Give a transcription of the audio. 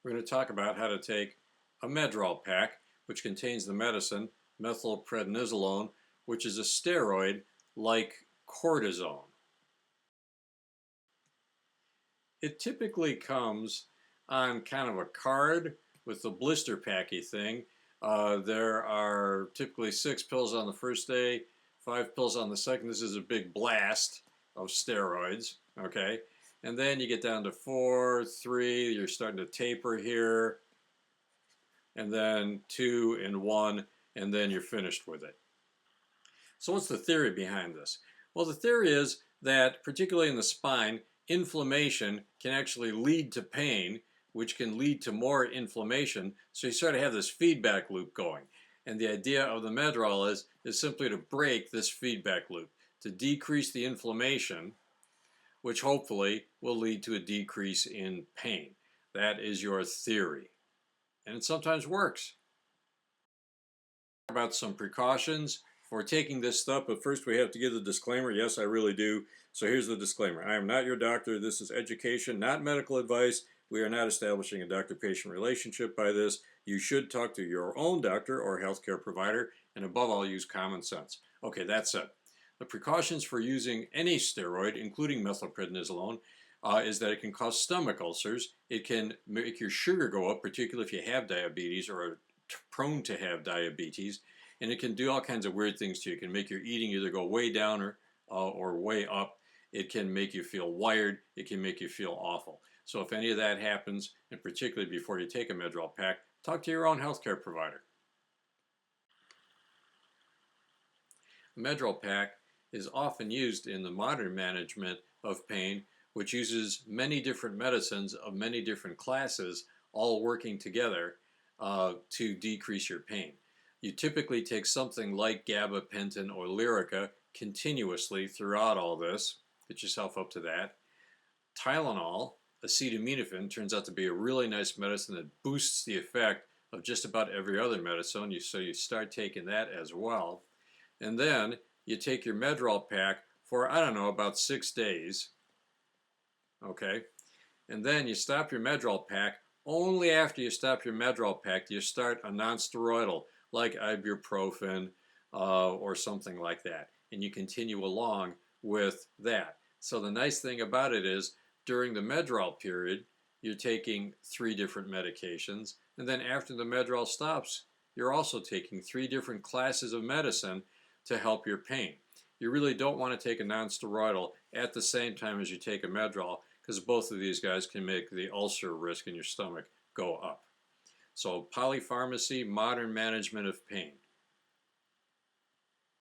we're going to talk about how to take a medrol pack, which contains the medicine methylpredisolone, which is a steroid like cortisone. It typically comes on kind of a card with the blister packy thing. There are typically 6 pills on the first day, 5 pills on the second. This is a big blast of steroids, okay? And then you get down to 4, 3, you're starting to taper here, and then 2 and 1, and then you're finished with it. So what's the theory behind this? Well, the theory is that, particularly in the spine, inflammation can actually lead to pain, which can lead to more inflammation. So you sort of have this feedback loop going. And the idea of the medrol is simply to break this feedback loop, to decrease the inflammation, which hopefully will lead to a decrease in pain. That is your theory. And it sometimes works. About some precautions for taking this stuff, but first we have to give the disclaimer. Yes, I really do. So here's the disclaimer. I am not your doctor. This is education, not medical advice. We are not establishing a doctor-patient relationship by this. You should talk to your own doctor or healthcare provider, and above all, use common sense. Okay, that's it. The precautions for using any steroid, including methylpredisolone, is that it can cause stomach ulcers. It can make your sugar go up, particularly if you have diabetes or are prone to have diabetes. And it can do all kinds of weird things to you. It can make your eating either go way down or way up. It can make you feel wired. It can make you feel awful. So if any of that happens, and particularly before you take a medrol pack, talk to your own healthcare provider. A medrol pack is often used in the modern management of pain, which uses many different medicines of many different classes all working together to decrease your pain. You typically take something like gabapentin or Lyrica continuously throughout all this. Get yourself up to that. Tylenol, acetaminophen, turns out to be a really nice medicine that boosts the effect of just about every other medicine. So you start taking that as well. And then you take your medrol pack for, I don't know, about 6 days. Okay? And then you stop your medrol pack. Only after you stop your medrol pack do you start a non-steroidal, like ibuprofen or something like that. And you continue along with that. So the nice thing about it is, during the medrol period, you're taking 3 different medications. And then after the medrol stops, you're also taking 3 different classes of medicine to help your pain. You really don't want to take a non-steroidal at the same time as you take a medrol, because both of these guys can make the ulcer risk in your stomach go up. So polypharmacy, modern management of pain.